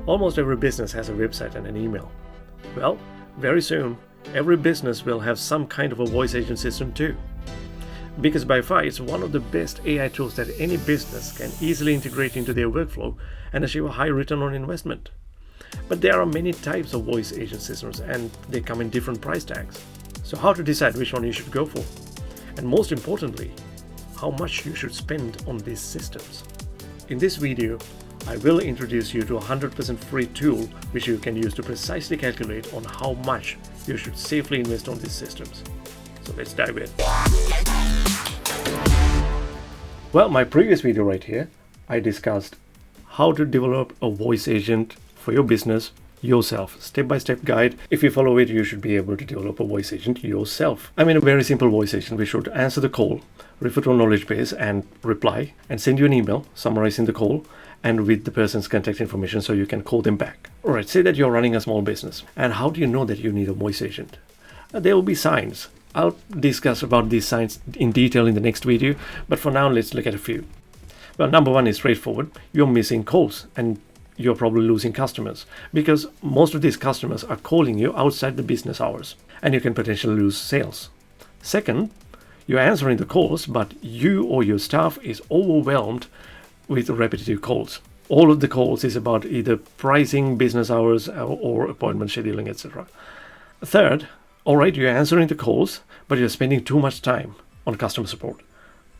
Almost every business has a website and an email. Well, very soon, every business will have some kind of a voice agent system too. Because by far, it's one of the best AI tools that any business can easily integrate into their workflow and achieve a high return on investment. But there are many types of voice agent systems and they come in different price tags. So how to decide which one you should go for? And most importantly, how much you should spend on these systems. In this video, I will introduce you to a 100% free tool which you can use to precisely calculate on how much you should safely invest on these systems. So let's dive in. Well, my previous video right here, I discussed how to develop a voice agent for your business yourself. Step-by-step guide. If you follow it, you should be able to develop a voice agent yourself. I mean, a very simple voice agent which should answer the call, refer to a knowledge base and reply, and send you an email summarizing the call and with the person's contact information so you can call them back. Alright, say that you're running a small business. And how do you know that you need a voice agent? There will be signs. I'll discuss about these signs in detail in the next video, but for now let's look at a few. Well, number one is straightforward. You're missing calls and you're probably losing customers because most of these customers are calling you outside the business hours and you can potentially lose sales. Second, you're answering the calls, but you or your staff is overwhelmed with repetitive calls. All of the calls is about either pricing, business hours, or appointment scheduling, etc. Third, alright, you're answering the calls, but you're spending too much time on customer support.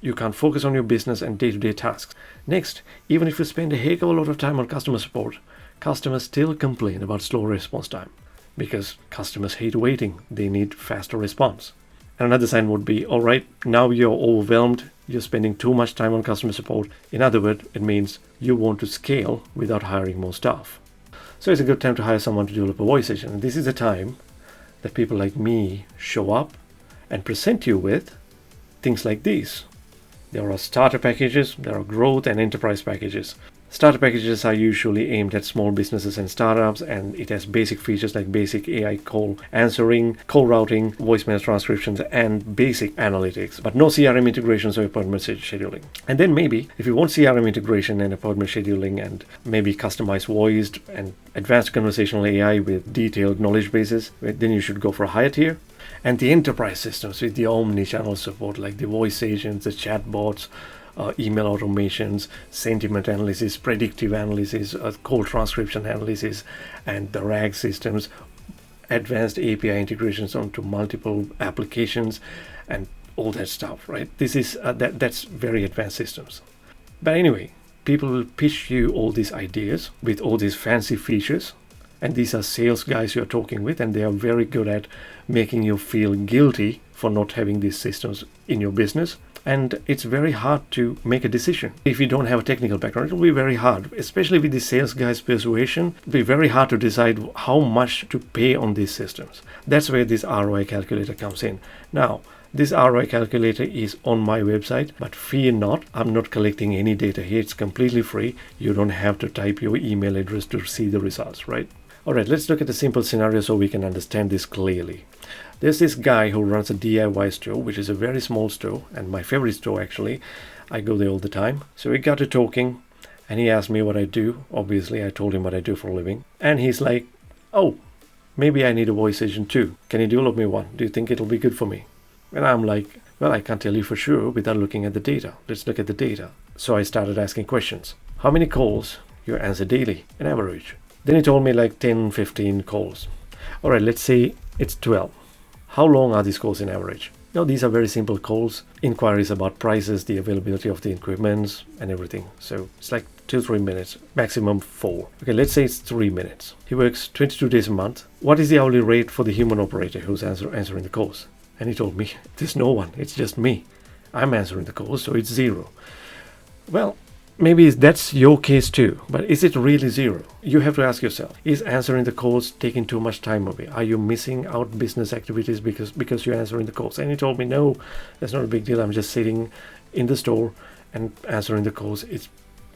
You can't focus on your business and day-to-day tasks. Next, even if you spend a heck of a lot of time on customer support, customers still complain about slow response time because customers hate waiting. They need faster response. And another sign would be, all right, now you're overwhelmed. You're spending too much time on customer support. In other words, it means you want to scale without hiring more staff. So it's a good time to hire someone to develop a voice agent. And this is a time that people like me show up and present you with things like these. There are starter packages, there are growth and enterprise packages. Starter packages are usually aimed at small businesses and startups, and it has basic features like basic AI call answering, call routing, voicemail transcriptions, and basic analytics, but no CRM integrations or appointment scheduling. And then maybe, if you want CRM integration and appointment scheduling and maybe customized voiced and advanced conversational AI with detailed knowledge bases, then you should go for a higher tier. And the enterprise systems with the omni-channel support like the voice agents, the chatbots, email automations, sentiment analysis, predictive analysis, call transcription analysis, and the RAG systems, advanced API integrations onto multiple applications, and all that stuff, right? This is that's very advanced systems. But anyway, people will pitch you all these ideas with all these fancy features. And these are sales guys you're talking with, and they are very good at making you feel guilty for not having these systems in your business. And it's very hard to make a decision. If you don't have a technical background, it'll be very hard, especially with the sales guys' persuasion. It'll be very hard to decide how much to pay on these systems. That's where this ROI calculator comes in. Now, this ROI calculator is on my website, but fear not, I'm not collecting any data here. It's completely free. You don't have to type your email address to see the results, right? Alright, let's look at a simple scenario so we can understand this clearly. There's this guy who runs a DIY store, which is a very small store, and my favorite store actually. I go there all the time. So we got to talking, and he asked me what I do. Obviously, I told him what I do for a living. And he's like, oh, maybe I need a voice agent too. Can you develop me one? Do you think it'll be good for me? And I'm like, well, I can't tell you for sure without looking at the data. Let's look at the data. So I started asking questions. How many calls you answer daily, on average? Then he told me like 10, 15 calls. All right, let's say it's 12. How long are these calls in average? Now, these are very simple calls, inquiries about prices, the availability of the equipment, and everything. So it's like 2-3 minutes, maximum 4. Okay, let's say it's 3 minutes. He works 22 days a month. What is the hourly rate for the human operator who's answering the calls? And he told me, there's no one, it's just me. I'm answering the calls, so it's 0. Well, maybe that's your case too, but is it really 0? You have to ask yourself, is answering the calls taking too much time away? Are you missing out business activities because you're answering the calls? And he told me, no, that's not a big deal. I'm just sitting in the store and answering the calls. It's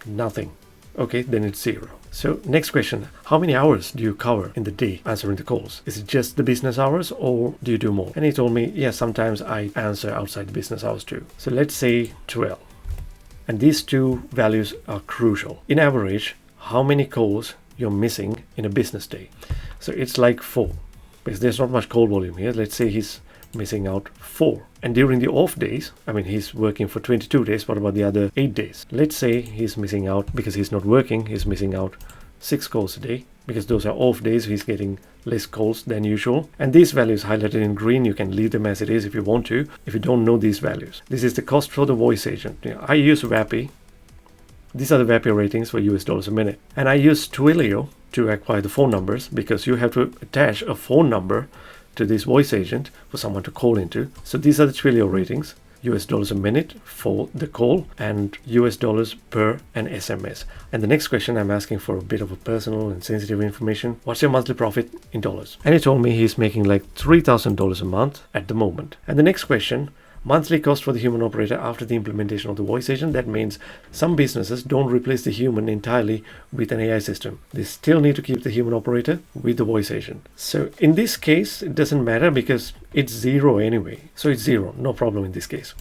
nothing. Okay, then it's 0. So next question, how many hours do you cover in the day answering the calls? Is it just the business hours or do you do more? And he told me, yeah, sometimes I answer outside the business hours too. So let's say 12. And these two values are crucial. In average, how many calls you're missing in a business day. So it's like 4, because there's not much call volume here. Let's say he's missing out 4. And during the off days, he's working for 22 days. What about the other 8 days? Let's say he's missing out, because he's not working, he's missing out 6 calls a day, because those are off days. He's getting less calls than usual. And these values highlighted in green, you can leave them as it is if you want to, if you don't know these values. This is the cost for the voice agent. I use VAPI. These are the VAPI ratings for US dollars a minute. And I use Twilio to acquire the phone numbers, because you have to attach a phone number to this voice agent for someone to call into. So these are the Twilio ratings. US dollars a minute for the call and US dollars per an SMS. And the next question, I'm asking for a bit of a personal and sensitive information. What's your monthly profit in dollars? And he told me he's making like $3,000 a month at the moment. And the next question, monthly cost for the human operator after the implementation of the voice agent. That means some businesses don't replace the human entirely with an AI system. They still need to keep the human operator with the voice agent. So in this case, it doesn't matter because it's 0 anyway. So it's 0, no problem in this case.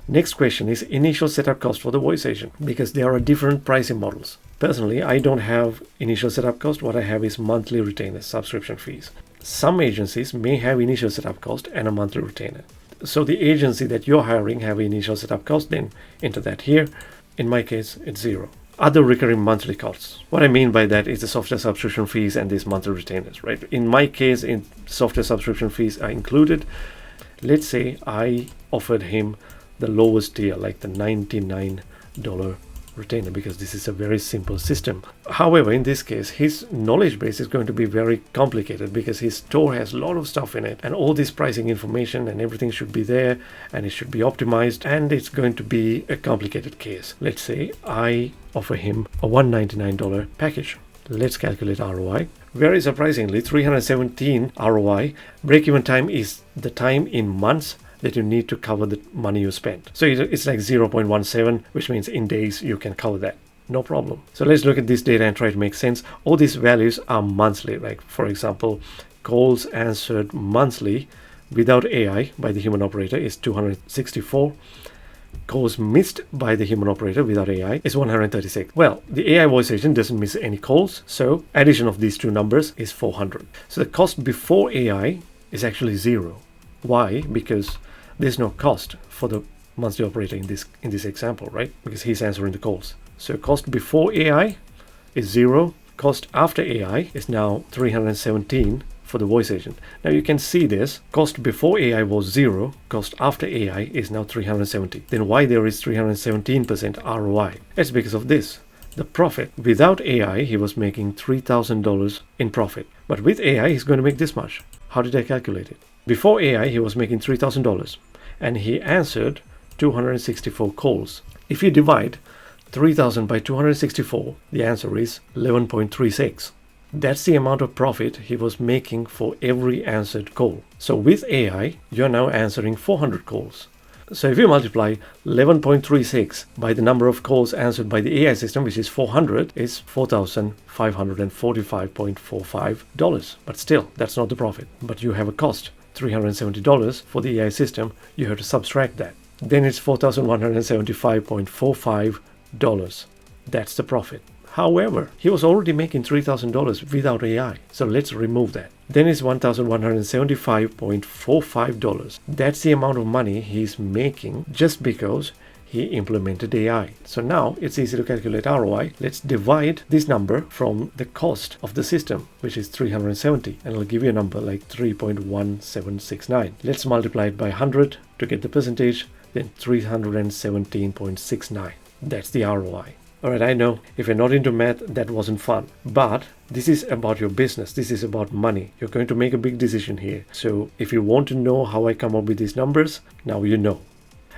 Next question is initial setup cost for the voice agent, because there are different pricing models. Personally, I don't have initial setup cost. What I have is monthly retainer subscription fees. Some agencies may have initial setup cost and a monthly retainer. So the agency that you're hiring have initial setup cost, then enter that here. In my case, it's 0. Other recurring monthly costs. What I mean by that is the software subscription fees and these monthly retainers, right? In my case, in software subscription fees are included. Let's say I offered him the lowest tier, like the $99 retainer, because this is a very simple system. However, in this case, his knowledge base is going to be very complicated, because his store has a lot of stuff in it, and all this pricing information and everything should be there, and it should be optimized, and it's going to be a complicated case. Let's say I offer him a $199 package. Let's calculate ROI. Very surprisingly, 317 ROI. Break-even time is the time in months that you need to cover the money you spent. So it's like 0.17, which means in days you can cover that. No problem. So let's look at this data and try to make sense. All these values are monthly. Like, for example, calls answered monthly without AI by the human operator is 264. Calls missed by the human operator without AI is 136. Well, the AI voice agent doesn't miss any calls, so addition of these two numbers is 400. So the cost before AI is actually 0. Why? Because there's no cost for the monthly operator in this example, right? Because he's answering the calls. So cost before AI is 0. Cost after AI is now 317 for the voice agent. Now you can see this. Cost before AI was 0. Cost after AI is now 370. Then why there is 317% ROI? It's because of this. The profit. Without AI, he was making $3,000 in profit. But with AI, he's going to make this much. How did I calculate it? Before AI, he was making $3,000 and he answered 264 calls. If you divide 3,000 by 264, the answer is 11.36. That's the amount of profit he was making for every answered call. So with AI, you're now answering 400 calls. So if you multiply 11.36 by the number of calls answered by the AI system, which is 400, is $4,545.45. But still, that's not the profit. But you have a cost. $370 for the AI system, you have to subtract that. Then it's $4,175.45. That's the profit. However, he was already making $3,000 without AI. So let's remove that. Then it's $1,175.45. That's the amount of money he's making just because he implemented AI. So now it's easy to calculate ROI. Let's divide this number from the cost of the system, which is 370, and it'll give you a number like 3.1769. Let's multiply it by 100 to get the percentage, then 317.69. That's the ROI. Alright, I know if you're not into math, that wasn't fun, but this is about your business. This is about money. You're going to make a big decision here. So if you want to know how I come up with these numbers, now you know.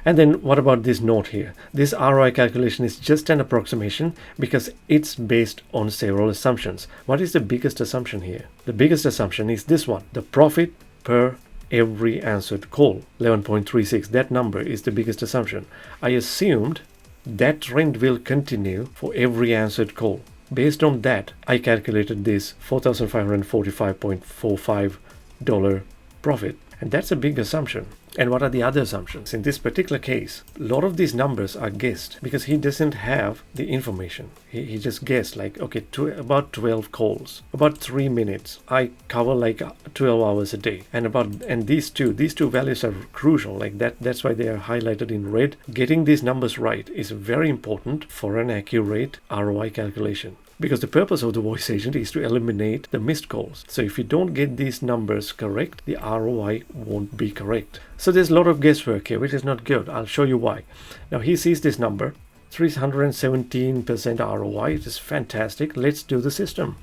And then what about this note here? This ROI calculation is just an approximation because it's based on several assumptions. What is the biggest assumption here? The biggest assumption is this one, the profit per every answered call, 11.36. That number is the biggest assumption. I assumed that trend will continue for every answered call. Based on that, I calculated this $4,545.45 profit. And that's a big assumption. And what are the other assumptions? In this particular case, a lot of these numbers are guessed because he doesn't have the information. He just guessed like, okay, about 12 calls, about 3 minutes. I cover like 12 hours a day. And these two values are crucial. Like that's why they are highlighted in red. Getting these numbers right is very important for an accurate ROI calculation. Because the purpose of the voice agent is to eliminate the missed calls. So if you don't get these numbers correct, the ROI won't be correct. So there's a lot of guesswork here, which is not good. I'll show you why. Now he sees this number, 317% ROI. It is fantastic. Let's do the system.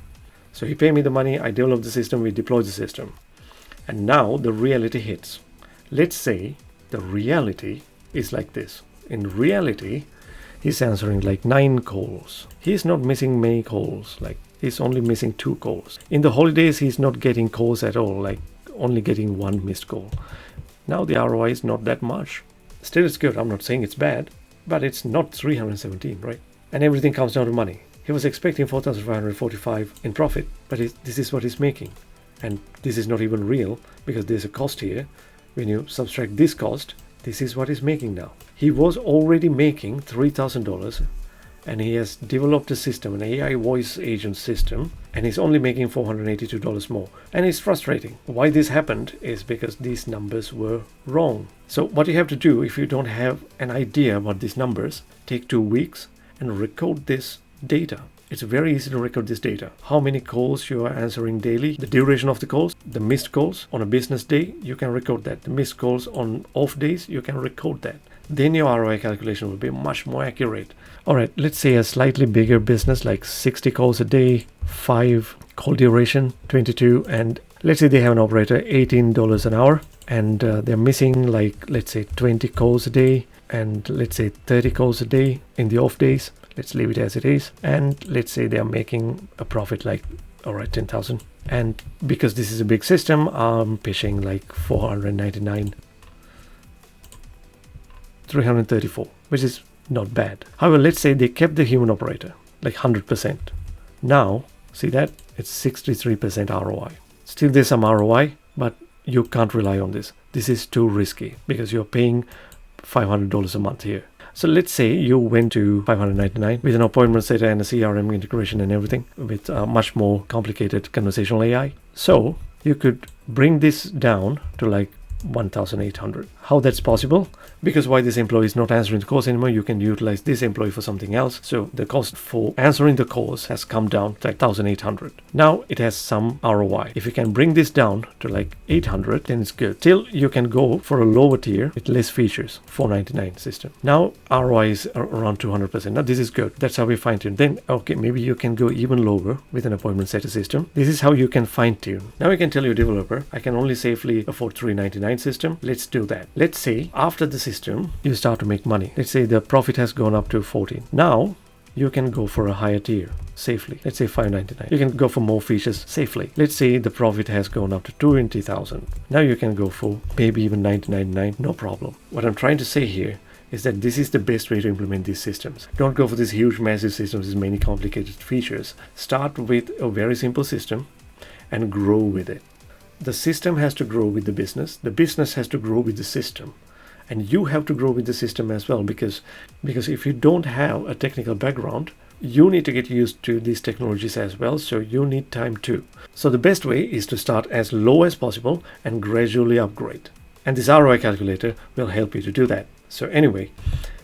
So he paid me the money, I developed the system, we deployed the system. And now the reality hits. Let's say the reality is like this. In reality, he's answering like 9 calls. He's not missing many calls, like he's only missing 2 calls. In the holidays, he's not getting calls at all, like only getting 1 missed call. Now the ROI is not that much. Still it's good, I'm not saying it's bad, but it's not 317, right? And everything comes down to money. He was expecting 4,545 in profit, but this is what he's making. And this is not even real because there's a cost here. When you subtract this cost, this is what he's making now. He was already making $3,000 and he has developed a system, an AI voice agent system, and he's only making $482 more. And it's frustrating. Why this happened is because these numbers were wrong. So what you have to do if you don't have an idea about these numbers, take 2 weeks and record this data. It's very easy to record this data. How many calls you are answering daily, the duration of the calls, the missed calls on a business day, you can record that. The missed calls on off days, you can record that. Then your ROI calculation will be much more accurate. All right, let's say a slightly bigger business like 60 calls a day, 5 call duration, 22, and let's say they have an operator, $18 an hour, and they're missing like, let's say 20 calls a day, and let's say 30 calls a day in the off days. Let's leave it as it is. And let's say they are making a profit like, all right, 10,000. And because this is a big system, I'm pitching like 499, 334, which is not bad. However, let's say they kept the human operator, like 100%. Now, see that? It's 63% ROI. Still there's some ROI, but you can't rely on this. This is too risky because you're paying $500 a month here. So let's say you went to 599 with an appointment setter and a CRM integration and everything with much more complicated conversational AI. So you could bring this down to like 1,800. How that's possible? Because why this employee is not answering the calls anymore, you can utilize this employee for something else. So the cost for answering the calls has come down to like 1,800. Now it has some ROI. If you can bring this down to like 800, then it's good. Still, you can go for a lower tier with less features, 499 system. Now ROI is around 200%. Now this is good. That's how we fine tune. Then, okay, maybe you can go even lower with an appointment setter system. This is how you can fine tune. Now you can tell your developer, I can only safely afford 399 system. Let's do that. Let's say after the system, you start to make money. Let's say the profit has gone up to 14. Now you can go for a higher tier safely. Let's say 599. You can go for more features safely. Let's say the profit has gone up to 20,000. Now you can go for maybe even 999, no problem. What I'm trying to say here is that this is the best way to implement these systems. Don't go for these huge massive systems with many complicated features. Start with a very simple system and grow with it. The system has to grow with the business has to grow with the system, and you have to grow with the system as well, because if you don't have a technical background, you need to get used to these technologies as well, so you need time too. So the best way is to start as low as possible and gradually upgrade, and this ROI calculator will help you to do that. So anyway,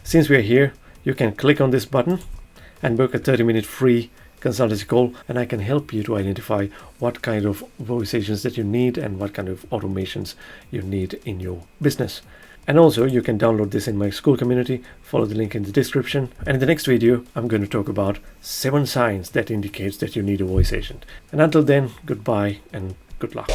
since we are here, you can click on this button and book a 30-minute free consultancy call, and I can help you to identify what kind of voice agents that you need and what kind of automations you need in your business. And also you can download this in my school community. Follow the link in the description. And in the next video, I'm going to talk about 7 signs that indicates that you need a voice agent. And until then, goodbye and good luck.